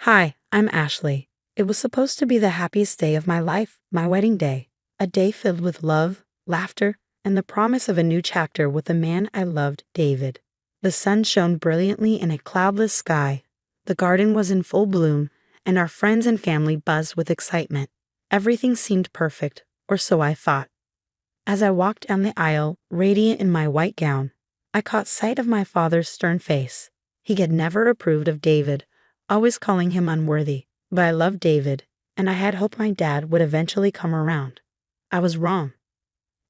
Hi, I'm Ashley. It was supposed to be the happiest day of my life, my wedding day. A day filled with love, laughter, and the promise of a new chapter with the man I loved, David. The sun shone brilliantly in a cloudless sky. The garden was in full bloom, and our friends and family buzzed with excitement. Everything seemed perfect, or so I thought. As I walked down the aisle, radiant in my white gown, I caught sight of my father's stern face. He had never approved of David, always calling him unworthy. But I loved David, and I had hoped my dad would eventually come around. I was wrong.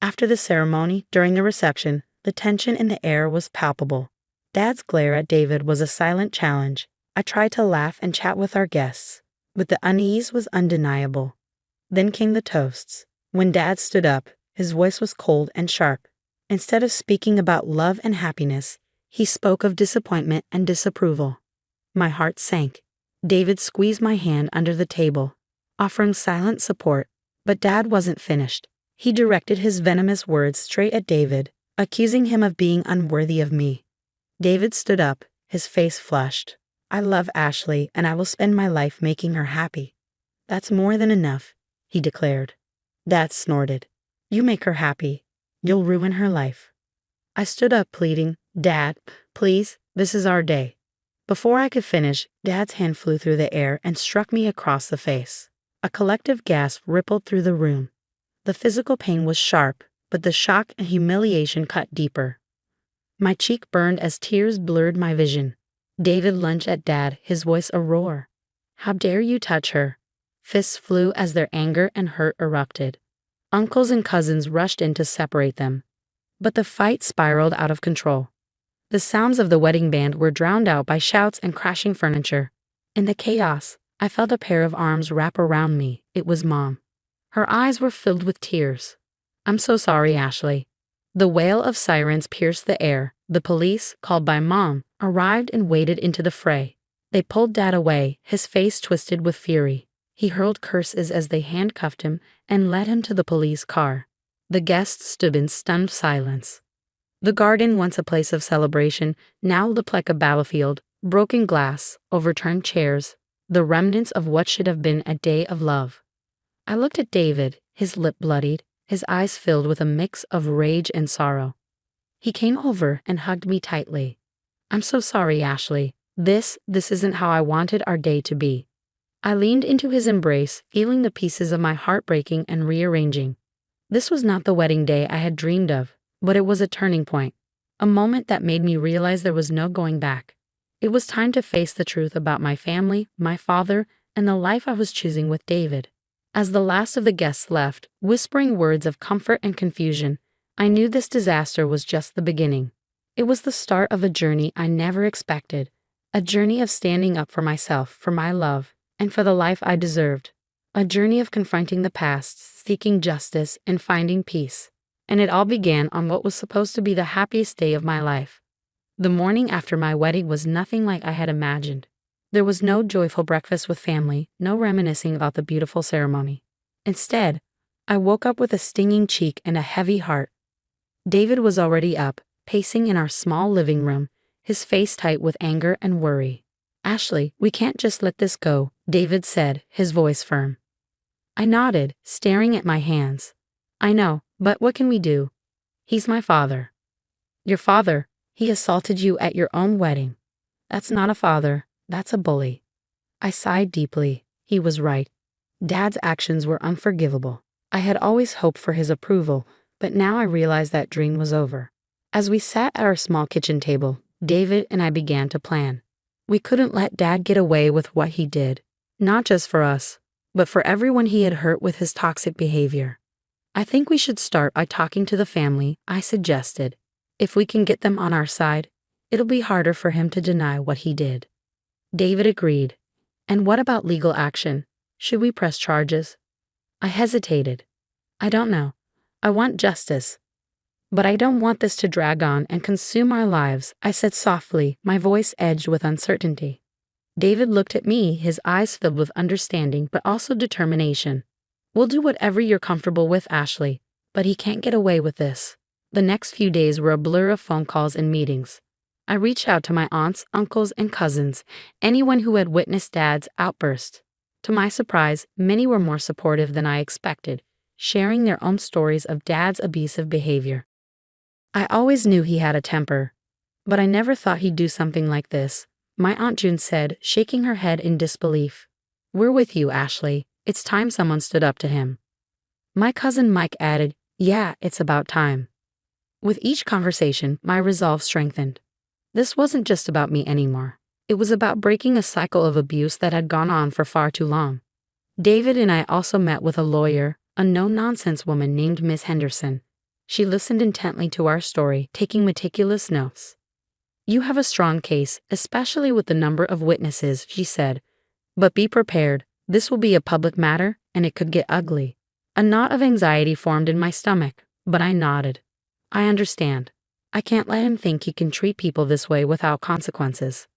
After the ceremony, during the reception, the tension in the air was palpable. Dad's glare at David was a silent challenge. I tried to laugh and chat with our guests, but the unease was undeniable. Then came the toasts. When Dad stood up, his voice was cold and sharp. Instead of speaking about love and happiness, he spoke of disappointment and disapproval. My heart sank. David squeezed my hand under the table, offering silent support, but Dad wasn't finished. He directed his venomous words straight at David, accusing him of being unworthy of me. David stood up, his face flushed. I love Ashley, and I will spend my life making her happy. That's more than enough, he declared. Dad snorted. You make her happy. You'll ruin her life. I stood up pleading, Dad, please, this is our day. Before I could finish, Dad's hand flew through the air and struck me across the face. A collective gasp rippled through the room. The physical pain was sharp, but the shock and humiliation cut deeper. My cheek burned as tears blurred my vision. David lunged at Dad, his voice a roar. How dare you touch her? Fists flew as their anger and hurt erupted. Uncles and cousins rushed in to separate them. But the fight spiraled out of control. The sounds of the wedding band were drowned out by shouts and crashing furniture. In the chaos, I felt a pair of arms wrap around me. It was Mom. Her eyes were filled with tears. I'm so sorry, Ashley. The wail of sirens pierced the air. The police, called by Mom, arrived and waded into the fray. They pulled Dad away, his face twisted with fury. He hurled curses as they handcuffed him and led him to the police car. The guests stood in stunned silence. The garden, once a place of celebration, now looked like a battlefield. Broken glass, overturned chairs, the remnants of what should have been a day of love. I looked at David, his lip bloodied, his eyes filled with a mix of rage and sorrow. He came over and hugged me tightly. I'm so sorry, Ashley. This isn't how I wanted our day to be. I leaned into his embrace, feeling the pieces of my heart breaking and rearranging. This was not the wedding day I had dreamed of, but it was a turning point, a moment that made me realize there was no going back. It was time to face the truth about my family, my father, and the life I was choosing with David. As the last of the guests left, whispering words of comfort and confusion, I knew this disaster was just the beginning. It was the start of a journey I never expected, a journey of standing up for myself, for my love, and for the life I deserved. A journey of confronting the past, seeking justice, and finding peace. And it all began on what was supposed to be the happiest day of my life. The morning after my wedding was nothing like I had imagined. There was no joyful breakfast with family, no reminiscing about the beautiful ceremony. Instead, I woke up with a stinging cheek and a heavy heart. David was already up, pacing in our small living room, his face tight with anger and worry. Ashley, we can't just let this go, David said, his voice firm. I nodded, staring at my hands. I know, but what can we do? He's my father. Your father? He assaulted you at your own wedding. That's not a father, that's a bully. I sighed deeply. He was right. Dad's actions were unforgivable. I had always hoped for his approval, but now I realized that dream was over. As we sat at our small kitchen table, David and I began to plan. We couldn't let Dad get away with what he did, not just for us, but for everyone he had hurt with his toxic behavior. I think we should start by talking to the family, I suggested. If we can get them on our side, it'll be harder for him to deny what he did. David agreed. And what about legal action? Should we press charges? I hesitated. I don't know. I want justice. But I don't want this to drag on and consume our lives, I said softly, my voice edged with uncertainty. David looked at me, his eyes filled with understanding but also determination. We'll do whatever you're comfortable with, Ashley, but he can't get away with this. The next few days were a blur of phone calls and meetings. I reached out to my aunts, uncles, and cousins, anyone who had witnessed Dad's outburst. To my surprise, many were more supportive than I expected, sharing their own stories of Dad's abusive behavior. I always knew he had a temper, but I never thought he'd do something like this, my Aunt June said, shaking her head in disbelief. We're with you, Ashley. It's time someone stood up to him. My cousin Mike added, Yeah, it's about time. With each conversation, my resolve strengthened. This wasn't just about me anymore. It was about breaking a cycle of abuse that had gone on for far too long. David and I also met with a lawyer, a no-nonsense woman named Miss Henderson. She listened intently to our story, taking meticulous notes. You have a strong case, especially with the number of witnesses, she said. But be prepared, this will be a public matter, and it could get ugly. A knot of anxiety formed in my stomach, but I nodded. I understand. I can't let him think he can treat people this way without consequences.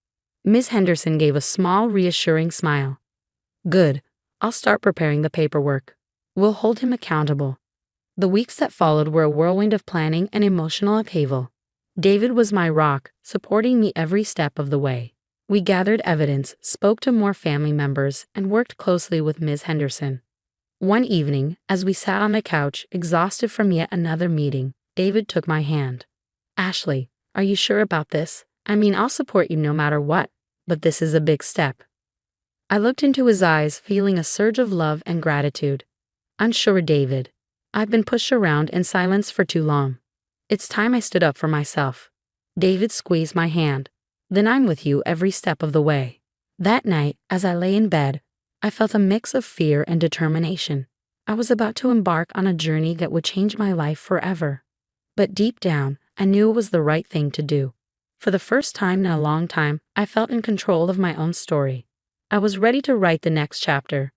Miss Henderson gave a small, reassuring smile. Good. I'll start preparing the paperwork. We'll hold him accountable. The weeks that followed were a whirlwind of planning and emotional upheaval. David was my rock, supporting me every step of the way. We gathered evidence, spoke to more family members, and worked closely with Ms. Henderson. One evening, as we sat on the couch, exhausted from yet another meeting, David took my hand. Ashley, are you sure about this? I mean, I'll support you no matter what, but this is a big step. I looked into his eyes, feeling a surge of love and gratitude. Unsure, David. I've been pushed around in silence for too long. It's time I stood up for myself. David squeezed my hand. Then I'm with you every step of the way. That night, as I lay in bed, I felt a mix of fear and determination. I was about to embark on a journey that would change my life forever. But deep down, I knew it was the right thing to do. For the first time in a long time, I felt in control of my own story. I was ready to write the next chapter.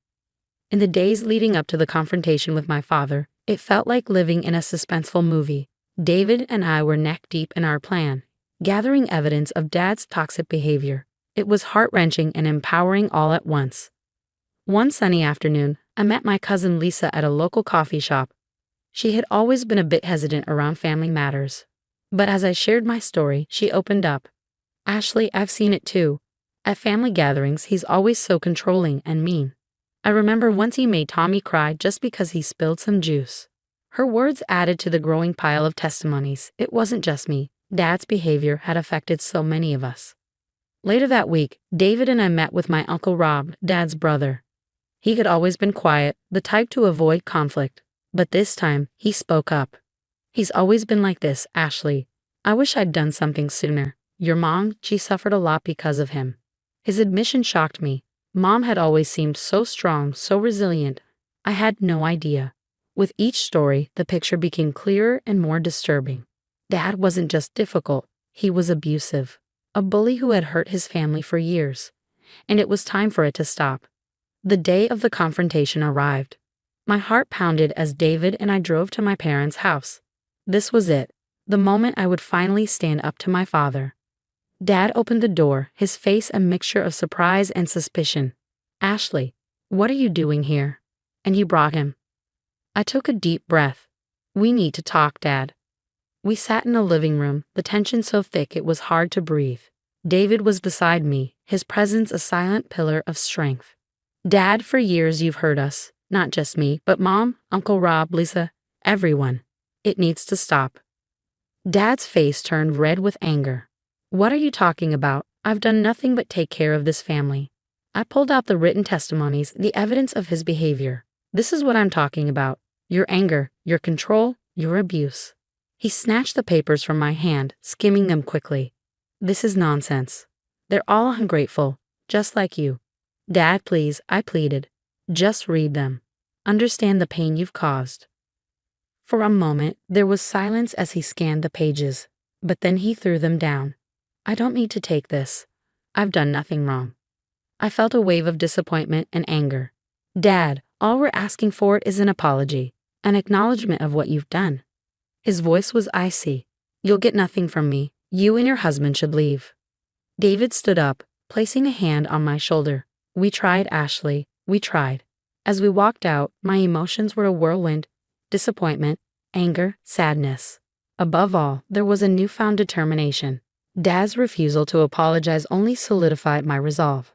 In the days leading up to the confrontation with my father, it felt like living in a suspenseful movie. David and I were neck deep in our plan, gathering evidence of Dad's toxic behavior. It was heart-wrenching and empowering all at once. One sunny afternoon, I met my cousin Lisa at a local coffee shop. She had always been a bit hesitant around family matters. But as I shared my story, she opened up. Ashley, I've seen it too. At family gatherings, he's always so controlling and mean. I remember once he made Tommy cry just because he spilled some juice. Her words added to the growing pile of testimonies. It wasn't just me. Dad's behavior had affected so many of us. Later that week, David and I met with my Uncle Rob, Dad's brother. He had always been quiet, the type to avoid conflict. But this time, he spoke up. He's always been like this, Ashley. I wish I'd done something sooner. Your mom, she suffered a lot because of him. His admission shocked me. Mom had always seemed so strong, so resilient. I had no idea. With each story, the picture became clearer and more disturbing. Dad wasn't just difficult, he was abusive. A bully who had hurt his family for years. And it was time for it to stop. The day of the confrontation arrived. My heart pounded as David and I drove to my parents' house. This was it, the moment I would finally stand up to my father. Dad opened the door, his face a mixture of surprise and suspicion. Ashley, what are you doing here? And he brought him. I took a deep breath. We need to talk, Dad. We sat in the living room, the tension so thick it was hard to breathe. David was beside me, his presence a silent pillar of strength. Dad, for years you've hurt us, not just me, but Mom, Uncle Rob, Lisa, everyone. It needs to stop. Dad's face turned red with anger. What are you talking about? I've done nothing but take care of this family. I pulled out the written testimonies, the evidence of his behavior. This is what I'm talking about. Your anger, your control, your abuse. He snatched the papers from my hand, skimming them quickly. This is nonsense. They're all ungrateful, just like you. Dad, please, I pleaded. Just read them. Understand the pain you've caused. For a moment, there was silence as he scanned the pages, but then he threw them down. I don't need to take this. I've done nothing wrong. I felt a wave of disappointment and anger. Dad, all we're asking for is an apology, an acknowledgement of what you've done. His voice was icy. You'll get nothing from me. You and your husband should leave. David stood up, placing a hand on my shoulder. We tried, Ashley. We tried. As we walked out, my emotions were a whirlwind. Disappointment, anger, sadness. Above all, there was a newfound determination. Dad's refusal to apologize only solidified my resolve.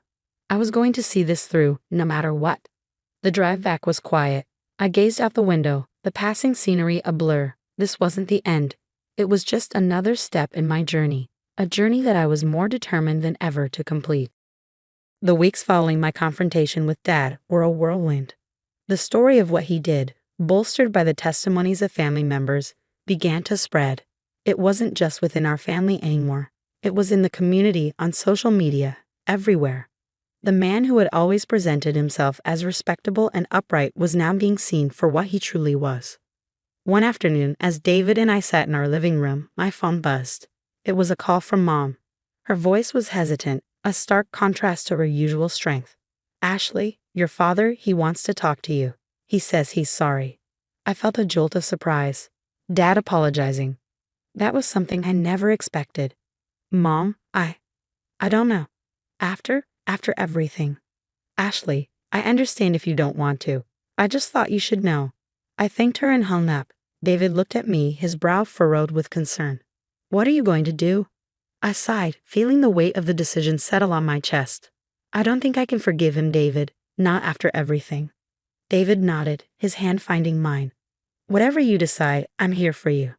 I was going to see this through, no matter what. The drive back was quiet. I gazed out the window, the passing scenery a blur. This wasn't the end. It was just another step in my journey, a journey that I was more determined than ever to complete. The weeks following my confrontation with Dad were a whirlwind. The story of what he did, bolstered by the testimonies of family members, began to spread. It wasn't just within our family anymore. It was in the community, on social media, everywhere. The man who had always presented himself as respectable and upright was now being seen for what he truly was. One afternoon, as David and I sat in our living room, my phone buzzed. It was a call from Mom. Her voice was hesitant, a stark contrast to her usual strength. "Ashley, your father, he wants to talk to you. He says he's sorry." I felt a jolt of surprise. Dad apologizing. That was something I never expected. "Mom, I don't know. After everything." "Ashley, I understand if you don't want to. I just thought you should know." I thanked her and hung up. David looked at me, his brow furrowed with concern. "What are you going to do?" I sighed, feeling the weight of the decision settle on my chest. "I don't think I can forgive him, David, not after everything." David nodded, his hand finding mine. "Whatever you decide, I'm here for you."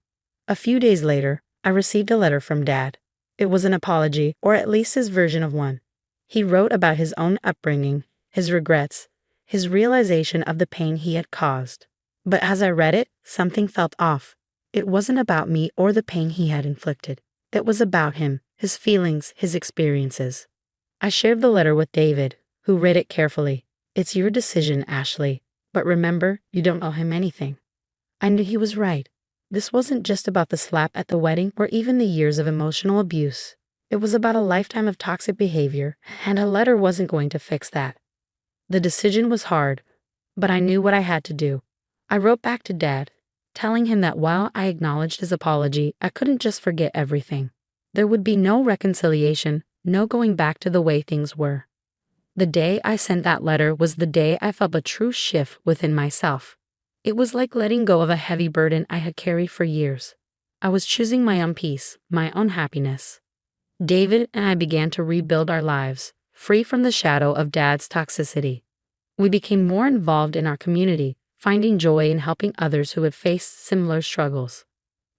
A few days later, I received a letter from Dad. It was an apology, or at least his version of one. He wrote about his own upbringing, his regrets, his realization of the pain he had caused. But as I read it, something felt off. It wasn't about me or the pain he had inflicted. It was about him, his feelings, his experiences. I shared the letter with David, who read it carefully. "It's your decision, Ashley. But remember, you don't owe him anything." I knew he was right. This wasn't just about the slap at the wedding or even the years of emotional abuse. It was about a lifetime of toxic behavior, and a letter wasn't going to fix that. The decision was hard, but I knew what I had to do. I wrote back to Dad, telling him that while I acknowledged his apology, I couldn't just forget everything. There would be no reconciliation, no going back to the way things were. The day I sent that letter was the day I felt a true shift within myself. It was like letting go of a heavy burden I had carried for years. I was choosing my own peace, my own happiness. David and I began to rebuild our lives, free from the shadow of Dad's toxicity. We became more involved in our community, finding joy in helping others who had faced similar struggles.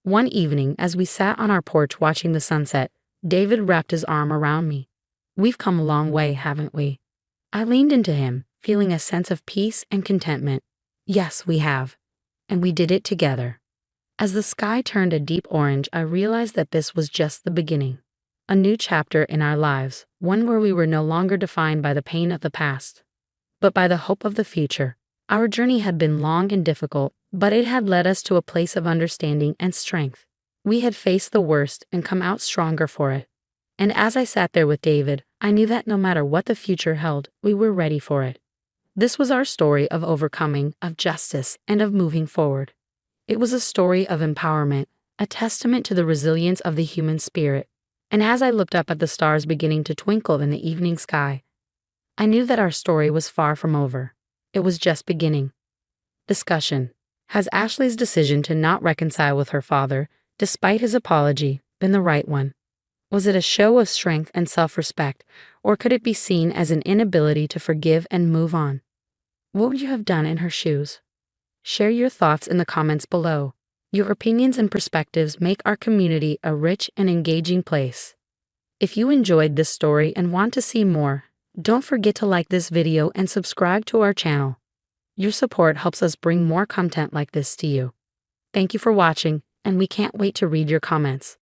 One evening, as we sat on our porch watching the sunset, David wrapped his arm around me. "We've come a long way, haven't we?" I leaned into him, feeling a sense of peace and contentment. "Yes, we have. And we did it together." As the sky turned a deep orange, I realized that this was just the beginning. A new chapter in our lives, one where we were no longer defined by the pain of the past, but by the hope of the future. Our journey had been long and difficult, but it had led us to a place of understanding and strength. We had faced the worst and come out stronger for it. And as I sat there with David, I knew that no matter what the future held, we were ready for it. This was our story of overcoming, of justice, and of moving forward. It was a story of empowerment, a testament to the resilience of the human spirit. And as I looked up at the stars beginning to twinkle in the evening sky, I knew that our story was far from over. It was just beginning. Discussion. Has Ashley's decision to not reconcile with her father, despite his apology, been the right one? Was it a show of strength and self-respect, or could it be seen as an inability to forgive and move on? What would you have done in her shoes? Share your thoughts in the comments below. Your opinions and perspectives make our community a rich and engaging place. If you enjoyed this story and want to see more, don't forget to like this video and subscribe to our channel. Your support helps us bring more content like this to you. Thank you for watching, and we can't wait to read your comments.